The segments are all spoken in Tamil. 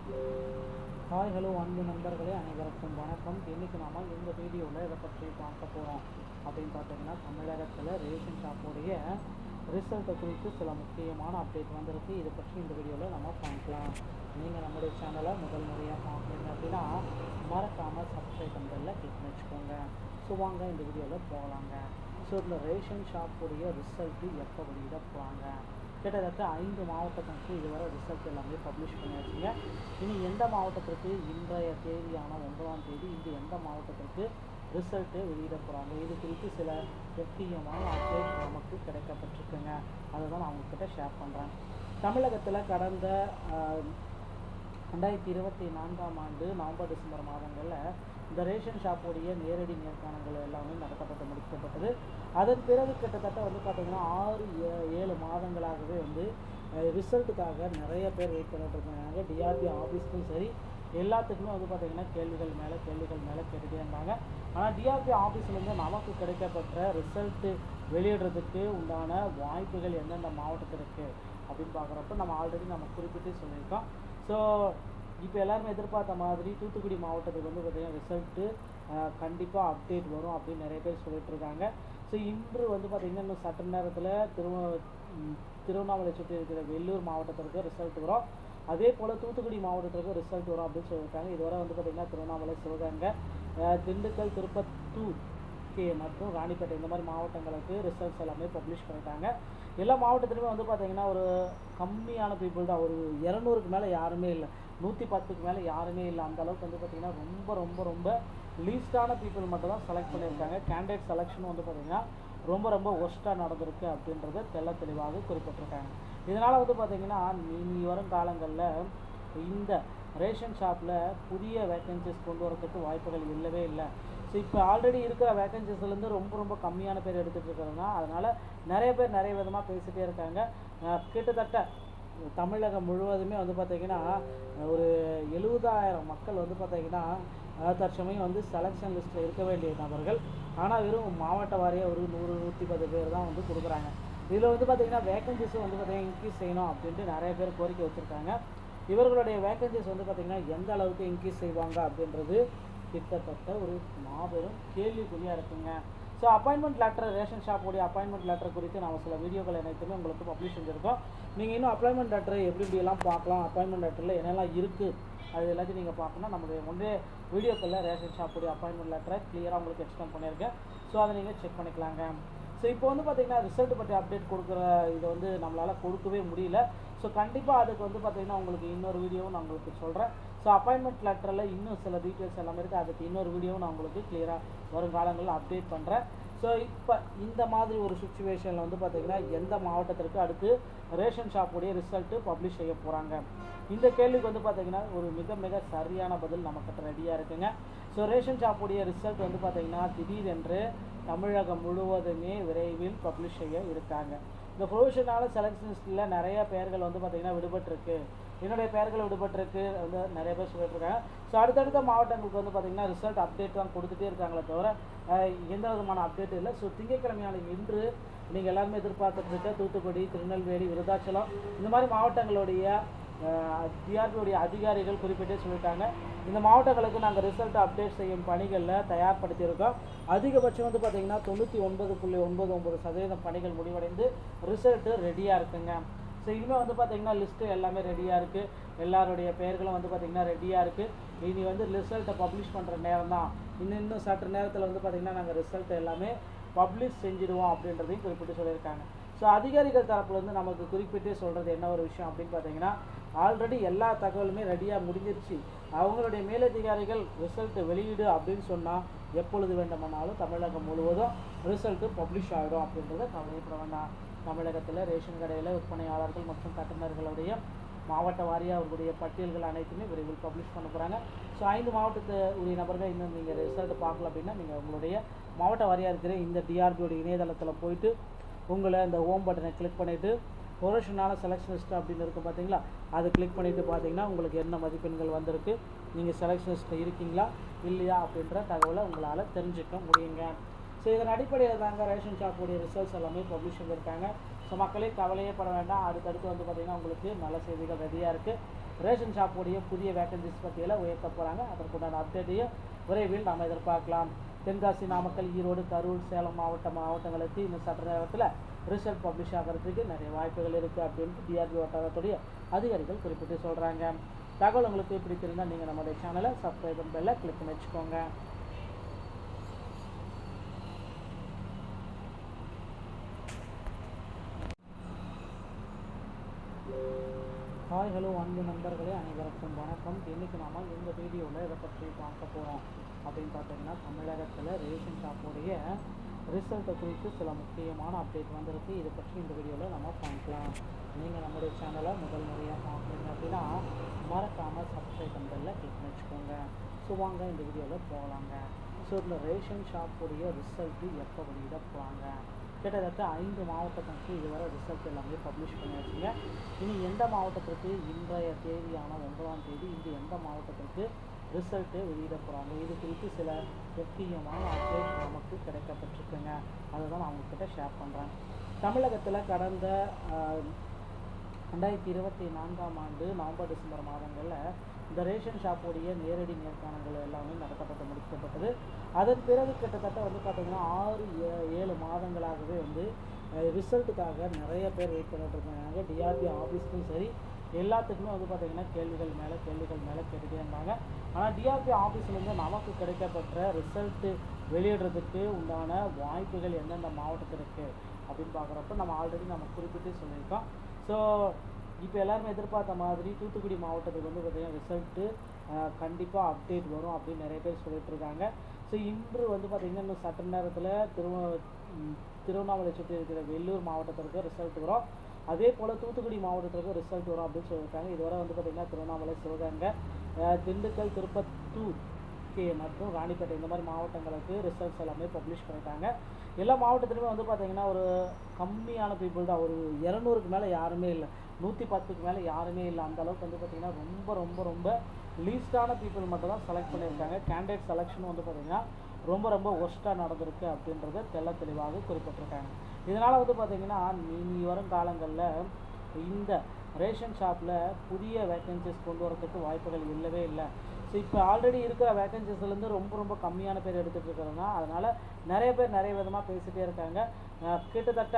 ஹாய் ஹலோ அன்பு நண்பர்களே, அனைவருக்கும் வணக்கம். இன்றைக்கி நாம் இந்த வீடியோவில் இதை பற்றி பார்க்க போகிறோம் அப்படின்னு பார்த்தீங்கன்னா, தமிழகத்தில் ரேஷன் ஷாப்புடைய ரிசல்ட்டை குறித்து சில முக்கியமான அப்டேட் வந்திருக்கு. இதை பற்றி இந்த வீடியோவில் நம்ம பார்க்கலாம். நீங்கள் நம்முடைய சேனலை முதல் முறையாக பார்க்குறீங்க அப்படின்னா மறக்காமல் சப்ஸ்கிரைப் பண்ணுறதில் கிளிக் பண்ணி வச்சுக்கோங்க. ஸோ வாங்க இந்த வீடியோவில் போகலாங்க. ஸோ இந்த ரேஷன் ஷாப்புடைய ரிசல்ட்டு எப்போ வெளியிட போகிறாங்க? கிட்டத்தட்ட 5 மாவட்டத்துக்கு இதுவரை ரிசல்ட் எல்லாமே பப்ளிஷ் பண்ணியாச்சுங்க. இனி எந்த மாவட்டத்திற்கு இன்றைய தேதியான 9ஆம் தேதி இன்று எந்த மாவட்டத்திற்கு ரிசல்ட்டு வெளியிட போகிறாங்க, இது குறித்து சில முக்கியமான அப்டேட் நமக்கு கிடைக்கப்பட்டிருக்குங்க. அதை தான் நான் உங்ககிட்ட ஷேர் பண்ணுறேன். தமிழகத்தில் கடந்த 2024ஆம் ஆண்டு நவம்பர் டிசம்பர் மாதங்களில் இந்த ரேஷன் ஷாப்புடைய நேரடி நேர்காணல்கள் எல்லாமே நடத்தப்பட்டு முடிக்கப்பட்டது. அதன் பிறகு கிட்டத்தட்ட பார்த்திங்கன்னா 6-7 மாதங்களாகவே ரிசல்ட்டுக்காக நிறைய பேர் வெயிட் பண்ணிட்டு இருந்தாங்க. டிஆர்பி ஆஃபீஸ்க்கும் சரி எல்லாத்துக்குமே பார்த்திங்கன்னா கேள்விகள் மேலே கேட்டுகிட்டே இருந்தாங்க. ஆனால் டிஆர்பி ஆஃபீஸ்லேருந்து நமக்கு கிடைக்கப்பட்ட ரிசல்ட்டு வெளியிடுறதுக்கு உண்டான வாய்ப்புகள் எந்தெந்த மாவட்டத்திற்கு அப்படின்னு பார்க்குறப்ப நம்ம ஆல்ரெடி குறிப்பிட்டு சொல்லியிருக்கோம். ஸோ இப்போ எல்லாருமே எதிர்பார்த்த மாதிரி தூத்துக்குடி மாவட்டத்துக்கு பார்த்திங்கன்னா ரிசல்ட்டு கண்டிப்பாக அப்டேட் வரும் அப்படின்னு நிறைய பேர் சொல்லிட்டு இருக்காங்க. ஸோ இன்று பார்த்திங்கன்னா இன்னும் சற்று நேரத்தில் திருவண்ணாமலை சுற்றி இருக்கிற வெள்ளூர் மாவட்டத்திற்கு ரிசல்ட் வரும். அதே போல் தூத்துக்குடி மாவட்டத்திற்கு ரிசல்ட் வரும் அப்படின்னு சொல்லியிருக்காங்க. இதுவரை பார்த்திங்கன்னா திருவண்ணாமலை, சிவகங்கை, திண்டுக்கல், திருப்பத்தூர் மற்றும் ராணிப்பேட்டை இந்த மாதிரி மாவட்டங்களுக்கு ரிசல்ட்ஸ் எல்லாமே பப்ளிஷ் பண்ணிட்டாங்க. எல்லா மாவட்டத்துலையுமே பார்த்திங்கன்னா ஒரு கம்மியான பீப்புள் தான், ஒரு 200க்கு மேலே யாருமே இல்லை, 110க்கு மேலே யாருமே இல்லை. அந்த அளவுக்கு பார்த்திங்கன்னா ரொம்ப ரொம்ப ரொம்ப லீஸ்டான பீப்புள் மட்டும் தான் செலக்ட் பண்ணியிருக்காங்க. கேண்டிடேட் செலெக்ஷன் பார்த்திங்கன்னா ரொம்ப ரொம்ப ஒஸ்ட்டாக நடந்திருக்கு அப்படின்றத தெளிவாக குறிப்பிட்டிருக்காங்க. இதனால் பார்த்திங்கன்னா இனி வரும் காலங்களில் இந்த ரேஷன் ஷாப்பில் புதிய வேக்கன்சிஸ் கொண்டு வரதுக்கு வாய்ப்புகள் இல்லவே இல்லை. ஸோ இப்போ ஆல்ரெடி இருக்கிற வேக்கன்சிஸ்லேருந்து ரொம்ப ரொம்ப கம்மியான பேர் எடுத்துகிட்டு இருக்கிறதுனா அதனால் நிறைய பேர் நிறைய விதமாக பேசிகிட்டே இருக்காங்க. கிட்டத்தட்ட தமிழகம் முழுவதுமே பார்த்திங்கன்னா ஒரு 70,000 மக்கள் பார்த்திங்கன்னா தற்சமயம் செலெக்ஷன் லிஸ்ட்டில் இருக்க வேண்டிய நபர்கள். ஆனால் வெறும் மாவட்ட வாரியாக ஒரு 100-110 பேர் தான் கொடுக்குறாங்க. இதில் பார்த்திங்கன்னா வேக்கன்சிஸும் பார்த்திங்கன்னா இன்க்ரீஸ் செய்யணும் அப்படின்ட்டு நிறைய பேர் கோரிக்கை வச்சுருக்காங்க. இவர்களுடைய வேக்கன்சிஸ் பார்த்திங்கன்னா எந்த அளவுக்கு இன்க்ரீஸ் செய்வாங்க அப்படின்றது கிட்டத்தட்ட ஒரு மாபெரும் கேள்விக்குறியாக இருக்குங்க. ஸோ அப்பாயின்மெண்ட் லெட்டர், ரேஷன் ஷாப்புடைய அப்பாயின்மெண்ட் லெட்டர் குறித்து நம்ம சில வீடியோக்கள் அனைத்துமே உங்களுக்கு பப்ளிஷ் செஞ்சுருக்கோம். நீங்கள் இன்னும் அப்பாயின்மெண்ட் லெட்டர் எப்படிலாம் பார்க்கலாம், அப்பாயின்மெண்ட் லெட்டரில் என்னெல்லாம் இருக்குது அது எல்லாத்தையும் நீங்கள் பார்க்கணும். நம்மளுடைய முன்னே வீடியோக்களில் ரேஷன் ஷாப்புடைய அப்பாயின்மெண்ட் லெட்டரை கிளியராக உங்களுக்கு எக்ஸ்பிளைன் பண்ணியிருக்கேன். ஸோ அதை நீங்கள் செக் பண்ணிக்கலாங்க. ஸோ இப்போ பார்த்திங்கன்னா ரிசல்ட் பற்றி அப்டேட் கொடுக்குற இதை நம்மளால் கொடுக்கவே முடியல. ஸோ கண்டிப்பாக அதுக்கு பார்த்திங்கன்னா உங்களுக்கு இன்னொரு வீடியோவும் நான் உங்களுக்கு சொல்கிறேன். ஸோ அப்பாயின்மெண்ட் லெட்டரில் இன்னும் சில டீட்டெயில்ஸ் எல்லாமே இருக்குது. அதுக்கு இன்னொரு வீடியோவும் நான் உங்களுக்கு கிளியராக வரும் காலங்களில் அப்டேட் பண்ணுறேன். ஸோ இப்போ இந்த மாதிரி ஒரு சுச்சுவேஷனில் பார்த்திங்கன்னா எந்த மாவட்டத்திற்கு அடுத்து ரேஷன் ஷாப்புடைய ரிசல்ட்டு பப்ளிஷ் செய்ய போகிறாங்க, இந்த கேள்விக்கு பார்த்திங்கன்னா ஒரு மிக மிக சரியான பதில் நமக்கிட்ட ரெடியாக இருக்குங்க. ஸோ ரேஷன் ஷாப்புடைய ரிசல்ட் பார்த்திங்கன்னா திடீரென்று தமிழகம் முழுவதுமே விரைவில் பப்ளிஷ் செய்ய இருக்காங்க. இந்த ப்ரொவிஷனால செலெக்ஷன் லிஸ்ட்டில் நிறைய பெயர்கள் பார்த்திங்கன்னா விடுபட்டிருக்கு, என்னுடைய பெயர்கள் விடுபட்டிருக்கு நிறைய பேர் சொல்லிட்டுருக்காங்க. ஸோ அடுத்தடுத்த மாவட்டங்களுக்கு பார்த்திங்கன்னா ரிசல்ட் அப்டேட் தான் கொடுத்துட்டே இருக்காங்களே தவிர எந்த விதமான அப்டேட் இல்லை. ஸோ திங்கட்கிழமையான இன்று நீங்கள் எல்லாருமே எதிர்பார்த்துட்ருக்க தூத்துக்குடி, திருநெல்வேலி, விருதாச்சலம் இந்த மாதிரி மாவட்டங்களுடைய டிஆர்பியுடைய அதிகாரிகள் குறிப்பிட்டே சொல்லிட்டாங்க. இந்த மாவட்டங்களுக்கு நாங்கள் ரிசல்ட் அப்டேட் செய்யும் பணிகளில் தயார்படுத்தியிருக்கோம். அதிகபட்சம் பார்த்திங்கன்னா 99.99% பணிகள் முடிவடைந்து ரிசல்ட்டு ரெடியாக இருக்குங்க. ஸோ இனிமேல் பார்த்திங்கன்னா லிஸ்ட்டு எல்லாமே ரெடியாக இருக்குது, எல்லாருடைய பெயர்களும் பார்த்திங்கன்னா ரெடியாக இருக்குது. இனி ரிசல்ட்டை பப்ளிஷ் பண்ணுற நேரம் தான். இன்னும் சற்று நேரத்தில் பார்த்திங்கன்னா நாங்கள் ரிசல்ட் எல்லாமே பப்ளிஷ் செஞ்சுடுவோம் அப்படின்றதையும் குறிப்பிட்டு சொல்லியிருக்காங்க. ஸோ அதிகாரிகள் தரப்புலேருந்து நமக்கு குறிப்பிட்டு சொல்கிறது என்ன ஒரு விஷயம் அப்படின்னு பார்த்திங்கன்னா, ஆல்ரெடி எல்லா தகவலுமே ரெடியாக முடிஞ்சிருச்சு. அவங்களுடைய மேலதிகாரிகள் ரிசல்ட்டு வெளியீடு அப்படின்னு சொன்னால் எப்பொழுது வேண்டுமானாலும் தமிழகம் முழுவதும் ரிசல்ட்டு பப்ளிஷ் ஆகிடும் அப்படின்றத கவலைப்பட வேண்டாம். தமிழகத்தில் ரேஷன் கடையில் விற்பனையாளர்கள் மற்றும் கட்டணர்களுடைய மாவட்ட வாரியாக அவர்களுடைய பட்டியல்கள் அனைத்துமே விரைவில் பப்ளிஷ் பண்ண போகிறாங்க. ஸோ 5 மாவட்டத்து உரிய நபர்கள் இன்னும் நீங்கள் ரிசல்ட் பார்க்கல அப்படின்னா நீங்கள் உங்களுடைய மாவட்ட வாரியாக இருக்கிற இந்த டிஆர்பியோடைய இணையதளத்தில் போயிட்டு உங்களை இந்த ஹோம் பட்டனை கிளிக் பண்ணிவிட்டு ப்ரொஃபஷனான செலெக்ஷன் லிஸ்ட் அப்படின்னு இருக்குது பார்த்தீங்களா, அதை கிளிக் பண்ணிவிட்டு பார்த்தீங்கன்னா உங்களுக்கு என்ன மதிப்பெண்கள் வந்திருக்கு, நீங்கள் செலெக்ஷன் லிஸ்ட்டில் இருக்கீங்களா இல்லையா அப்படின்ற தகவலை உங்களால் தெரிஞ்சுக்க முடியுங்க. ஸோ இதன் அடிப்படையில் தாங்க ரேஷன் ஷாப்புடைய ரிசல்ட்ஸ் எல்லாமே பப்ளிஷ் பண்ணியிருக்காங்க. ஸோ மக்களே கவலையே பட வேண்டாம். அடுத்தடுத்து பார்த்திங்கன்னா உங்களுக்கு நல்ல செய்திகள் ரெடியாக இருக்குது. ரேஷன் ஷாப்புடைய புதிய வேகன்சிஸ் பட்டியலை உயர்த்த போகிறாங்க. அதற்குண்டான அப்டேட்டையும் விரைவில் நாம் எதிர்பார்க்கலாம். தென்காசி, நாமக்கல், ஈரோடு, கரூர், சேலம் மாவட்டங்களுக்கு இன்னும் சற்று நேரத்தில் ரிசல்ட் பப்ளிஷ் ஆகிறதுக்கு நிறைய வாய்ப்புகள் இருக்குது அப்படின்னு டிஆர்பி வட்டாரத்துடைய அதிகாரிகள் குறிப்பிட்டு சொல்கிறாங்க. தகவல் உங்களுக்கு பிடித்திருந்தால் நீங்கள் நம்மளுடைய சேனலை சப்ஸ்கிரைப் பெல்லை கிளிக் பண்ணி வச்சுக்கோங்க. ஹாய், ஹலோ அன்பு நண்பர்களே, அனைவருக்கும் வணக்கம். இன்றைக்கி நாம் இந்த வீடியோவில் இதை பற்றி பார்க்க போகிறோம் அப்படின்னு பார்த்தீங்கன்னா, தமிழகத்தில் ரேஷன் ஷாப்புடைய ரிசல்ட்டை குறித்து சில முக்கியமான அப்டேட் வந்திருக்கு. இதை பற்றி இந்த வீடியோவில் நம்ம பார்க்கலாம். நீங்கள் நம்முடைய சேனலை முதல் முறையாக பார்க்குறீங்க அப்படின்னா மறக்காமல் சப்ஸ்கிரைப் பெல்லை கிளிக் பண்ணி வச்சுக்கோங்க. ஸோ வாங்க இந்த வீடியோவில் போகலாங்க. ஸோ இந்த ரேஷன் ஷாப்புடைய ரிசல்ட்டு எப்போ வெளியிட போகிறாங்க? கிட்டத்தட்ட 5 மாவட்டத்துக்கு இதுவரை ரிசல்ட் எல்லாமே பப்ளிஷ் பண்ணியாச்சுங்க. இனி எந்த மாவட்டத்திற்கு இன்றைய தேதியான 9ஆம் தேதி இன்று எந்த மாவட்டத்திற்கு ரிசல்ட்டு வெளியிட போகிறாங்க, இது குறித்து சில முக்கியமான அப்டேட் நமக்கு கிடைக்கப்பட்டிருக்குங்க. அதுதான் நான் உங்கள்கிட்ட ஷேர் பண்ணுறேன். தமிழகத்தில் கடந்த 2024ஆம் ஆண்டு நவம்பர், டிசம்பர் மாதங்களில் இந்த ரேஷன் ஷாப்புடைய நேரடி நேர்காணல்கள் எல்லாமே நடத்தப்பட்டு முடிக்கப்பட்டது. அதன் பிறகு கிட்டத்தட்ட பார்த்திங்கன்னா 6-7 மாதங்களாகவே ரிசல்ட்டுக்காக நிறைய பேர் வெயிட் பண்ணிட்டு இருக்காங்க. டிஆர்பி ஆஃபீஸ்க்கும் சரி, எல்லாத்துக்குமே பார்த்திங்கன்னா கேள்விகள் மேலே கேட்டுகிட்டே இருந்தாங்க. ஆனால் டிஆர்பி ஆஃபீஸ்லேருந்து நமக்கு கிடைக்கப்பட்ட ரிசல்ட்டு வெளியிடுறதுக்கு உண்டான வாய்ப்புகள் எந்தெந்த மாவட்டத்தில் இருக்குது அப்படின்னு பார்க்குறப்ப நம்ம ஆல்ரெடி குறிப்பிட்டு சொல்லியிருக்கோம். ஸோ இப்போ எல்லாருமே எதிர்பார்த்த மாதிரி தூத்துக்குடி மாவட்டத்துக்கு பார்த்திங்கன்னா ரிசல்ட்டு கண்டிப்பாக அப்டேட் வரும் அப்படின்னு நிறைய பேர் சொல்லிட்டுருக்காங்க. ஸோ இன்று பார்த்திங்கன்னா இன்னும் சற்று நேரத்தில் திருவண்ணாமலை சுற்றி இருக்கிற வெள்ளூர் மாவட்டத்திற்கு ரிசல்ட் வரும். அதே போல் தூத்துக்குடி மாவட்டத்திற்கு ரிசல்ட் வரும் அப்படின்னு சொல்லியிருக்காங்க. இதுவரை பார்த்திங்கன்னா திருவண்ணாமலை, சிவகங்கை, திண்டுக்கல், திருப்பத்தூர் மற்றும் ராணிப்பேட்டை இந்த மாதிரி மாவட்டங்களுக்கு ரிசல்ட்ஸ் எல்லாமே பப்ளிஷ் பண்ணிட்டாங்க. எல்லா மாவட்டத்துலையுமே பார்த்திங்கன்னா ஒரு கம்மியான பீப்புள் தான், ஒரு 200க்கு மேலே யாருமே இல்லை, 110க்கு மேலே யாருமே இல்லை. அந்த அளவுக்கு பார்த்திங்கன்னா ரொம்ப ரொம்ப ரொம்ப லீஸ்டான பீப்புள் மட்டும் தான் செலக்ட் பண்ணியிருக்காங்க. கேண்டிடேட் செலெக்ஷன் பார்த்திங்கன்னா ரொம்ப ரொம்ப ஒஸ்ட்டாக நடந்திருக்கு அப்படின்றத தெளிவாக குறிப்பிட்டிருக்காங்க. இதனால் பார்த்திங்கன்னா இனி வரும் காலங்களில் இந்த ரேஷன் ஷாப்பில் புதிய வேக்கன்சிஸ் கொண்டு வரதுக்கு வாய்ப்புகள் இல்லவே இல்லை. ஸோ இப்போ ஆல்ரெடி இருக்கிற வேக்கன்சிஸ்லேருந்து ரொம்ப ரொம்ப கம்மியான பேர் எடுத்துகிட்டு இருக்கிறோன்னா, அதனால் நிறைய பேர் நிறைய விதமாக பேசிகிட்டே இருக்காங்க. கிட்டத்தட்ட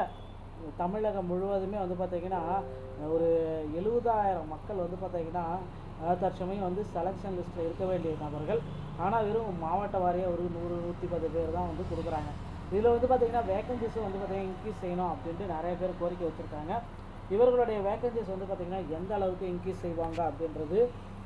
தமிழகம் முழுவதுமே பார்த்திங்கன்னா ஒரு 70,000 மக்கள் பார்த்திங்கன்னா தற்சமயம் செலெக்ஷன் லிஸ்ட்டில் இருக்க வேண்டிய நபர்கள். ஆனால் வெறும் மாவட்ட வாரியாக ஒரு 100-110 பேர் தான் கொடுக்குறாங்க. இதில் பார்த்திங்கன்னா வேக்கன்சிஸும் பார்த்திங்கன்னா இன்க்ரீஸ் செய்யணும் அப்படின்ட்டு நிறைய பேர் கோரிக்கை வச்சுருக்காங்க. இவர்களுடைய வேக்கன்சிஸ் பார்த்திங்கன்னா எந்த அளவுக்கு இன்க்ரீஸ் செய்வாங்க அப்படின்றது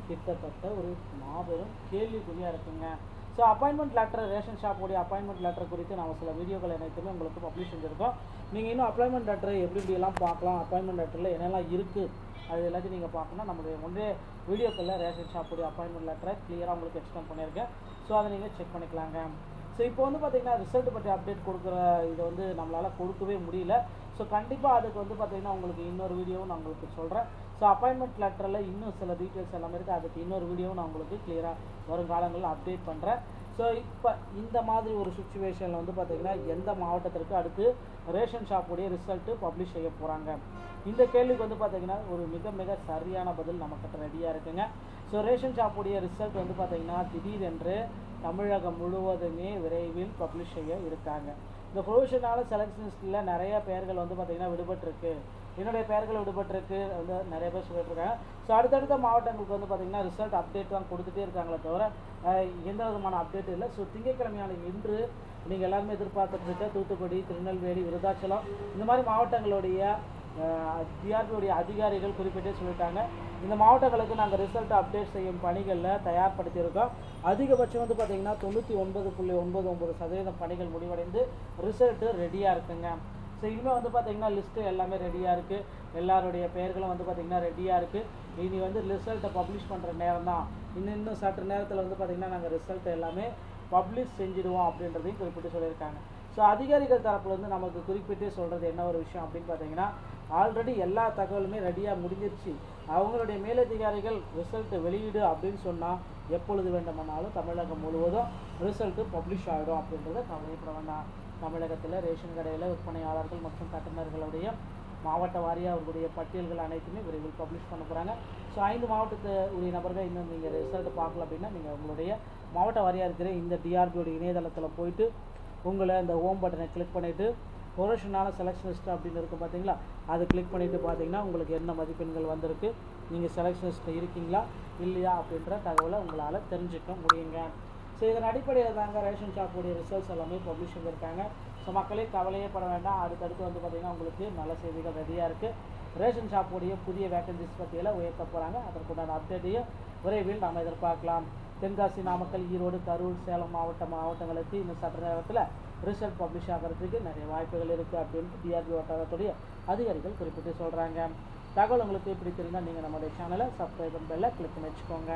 கிட்டத்தட்ட ஒரு மாபெரும் கேள்விக்குறியாக இருக்குங்க. ஸோ அப்பாயின்மெண்ட் லெட்டர், ரேஷன் ஷாப்புடைய அப்பாயின்மெண்ட் லெட்டர் குறித்து நம்ம சில வீடியோக்கள் அனைத்துமே உங்களுக்கு பப்ளிஷ் செஞ்சுருக்கோம். நீங்கள் இன்னும் அப்பாயின்மெண்ட் லெட்டர் எப்படிலாம் பார்க்கலாம், அப்பாயின்மெண்ட் லெட்டரில் என்னெல்லாம் இருக்குது, அது எல்லாத்தையும் நீங்கள் பார்க்கணும். நம்மளுடைய முன்னே வீடியோக்களில் ரேஷன் ஷாப்புடைய அப்பாயின்மெண்ட் லெட்டரை கிளியராக உங்களுக்கு எக்ஸ்பிளைன் பண்ணியிருக்கேன். ஸோ அதை நீங்கள் செக் பண்ணிக்கலாங்க. ஸோ இப்போ பார்த்திங்கன்னா ரிசல்ட் பற்றி அப்டேட் கொடுக்குற இதை நம்மளால் கொடுக்கவே முடியல. ஸோ கண்டிப்பாக அதுக்கு பார்த்திங்கன்னா உங்களுக்கு இன்னொரு வீடியோவும் நான் உங்களுக்கு சொல்கிறேன். ஸோ அப்பாயின்மெண்ட் லெட்டரில் இன்னும் சில டீட்டெயில்ஸ் எல்லாமே இருக்குது. அதுக்கு இன்னொரு வீடியோவும் நான் உங்களுக்கு கிளியராக வரும் காலங்களில் அப்டேட் பண்ணுறேன். ஸோ இப்போ இந்த மாதிரி ஒரு சுச்சுவேஷனில் பார்த்திங்கன்னா எந்த மாவட்டத்திற்கு அடுத்து ரேஷன் ஷாப்புடைய ரிசல்ட்டு பப்ளிஷ் செய்ய போகிறாங்க, இந்த கேள்விக்கு பார்த்திங்கன்னா ஒரு மிக மிக சரியான பதில் நம்மக்கிட்ட ரெடியாக இருக்குங்க. ஸோ ரேஷன் ஷாப்புடைய ரிசல்ட் பார்த்திங்கன்னா திடீரென்று தமிழகம் முழுவதுமே விரைவில் பப்ளிஷ் செய்ய இருக்காங்க. இந்த ப்ரொவிஷனால செலெக்ஷன் லிஸ்ட்டில் நிறைய பெயர்கள் பார்த்திங்கன்னா விடுபட்டிருக்கு, என்னுடைய பெயர்கள் விடுபட்டிருக்கு நிறைய பேர் சொல்லிட்டுருக்காங்க. ஸோ அடுத்தடுத்த மாவட்டங்களுக்கு பார்த்திங்கன்னா ரிசல்ட் அப்டேட் தான் கொடுத்துட்டே இருக்காங்களே தவிர எந்த விதமான அப்டேட் இல்லை. ஸோ திங்கட்கிழமையான இன்று நீங்கள் எல்லாருமே எதிர்பார்த்துட்டு தூத்துக்குடி, திருநெல்வேலி, விருதாச்சலம் இந்த மாதிரி மாவட்டங்களுடைய டிஆர்பியுடைய அதிகாரிகள் குறிப்பிட்டே சொல்லிட்டாங்க. இந்த மாவட்டங்களுக்கு நாங்கள் ரிசல்ட் அப்டேட் செய்யும் பணிகளில் தயார்படுத்தியிருக்கோம். அதிகபட்சம் பார்த்திங்கன்னா 99.99% பணிகள் முடிவடைந்து ரிசல்ட்டு ரெடியாக இருக்குங்க. ஸோ இனிமேல் பார்த்திங்கன்னா லிஸ்ட்டு எல்லாமே ரெடியாக இருக்குது, எல்லாருடைய பெயர்களும் பார்த்திங்கன்னா ரெடியாக இருக்குது. இனி ரிசல்ட்டை பப்ளிஷ் பண்ணுற நேரம் தான். இன்னும் சற்று நேரத்தில் பார்த்திங்கன்னா நாங்கள் ரிசல்ட் எல்லாமே பப்ளிஷ் செஞ்சுடுவோம் அப்படின்றதையும் குறிப்பிட்டு சொல்லியிருக்காங்க. ஸோ அதிகாரிகள் தரப்புலேருந்து நமக்கு குறிப்பிட்டு சொல்கிறது என்ன ஒரு விஷயம் அப்படின்னு பார்த்திங்கன்னா, ஆல்ரெடி எல்லா தகவலுமே ரெடியாக முடிஞ்சிருச்சு. அவங்களுடைய மேலதிகாரிகள் ரிசல்ட்டு வெளியீடு அப்படின்னு சொன்னால் எப்பொழுது வேண்டுமானாலும் தமிழகம் முழுவதும் ரிசல்ட்டு பப்ளிஷ் ஆகிடும் அப்படின்றத கவலைப்பட வேண்டாம். தமிழகத்தில் ரேஷன் கடையில் விற்பனையாளர்கள் மற்றும் கட்டணர்களுடைய மாவட்ட வாரியாக அவர்களுடைய பட்டியல்கள் அனைத்துமே விரைவில் பப்ளிஷ் பண்ண போகிறாங்க. ஸோ 5 மாவட்டத்து உரிய நபர்கள் இன்னும் நீங்கள் ரிசல்ட் பார்க்கல அப்படின்னா நீங்கள் உங்களுடைய மாவட்ட வாரியாக இருக்கிற இந்த டிஆர்பியோட இணையதளத்தில் போயிட்டு உங்களை இந்த ஹோம் பட்டனை கிளிக் பண்ணிவிட்டு ப்ரொஃபஷனலான செலெக்ஷன் லிஸ்ட் அப்படின்னு இருக்கும் பார்த்தீங்களா, அதை கிளிக் பண்ணிவிட்டு பார்த்தீங்கன்னா உங்களுக்கு என்ன மதிப்பெண்கள் வந்திருக்கு, நீங்கள் செலெக்ஷன் லிஸ்ட்டில் இருக்கீங்களா இல்லையா அப்படின்ற தகவலை உங்களால் தெரிஞ்சுக்க முடியுங்க. ஸோ இதன் அடிப்படையில் தாங்க ரேஷன் ஷாப்புடைய ரிசல்ட்ஸ் எல்லாமே பப்ளிஷ் பண்ணியிருக்காங்க. ஸோ மக்களே கவலையே பட வேண்டாம். அடுத்தடுத்து வந்து பார்த்திங்கன்னா உங்களுக்கு நல்ல செய்திகள் ரெடியாக இருக்குது. ரேஷன் ஷாப்புடைய புதிய வேக்கன்சிஸ் பற்றியெல்லாம் உயர்த்த போகிறாங்க. அதற்குண்டான அப்டேட்டையும் விரைவில் நாம் எதிர்பார்க்கலாம். தென்காசி, நாமக்கல், ஈரோடு, கரூர், சேலம் மாவட்டங்களுக்கு இந்த சற்று நேரத்தில் ரிசல்ட் பப்ளிஷ் ஆகிறதுக்கு நிறைய வாய்ப்புகள் இருக்குது அப்படின்னு டிஆர்பி வட்டாரத்துடைய அதிகாரிகள் குறிப்பிட்டு சொல்கிறாங்க. தகவல் உங்களுக்கு பிடித்திருந்தால் நீங்கள் நம்மளுடைய சேனலை சப்ஸ்கிரைப் பெல்லை கிளிக் பண்ணி வச்சுக்கோங்க.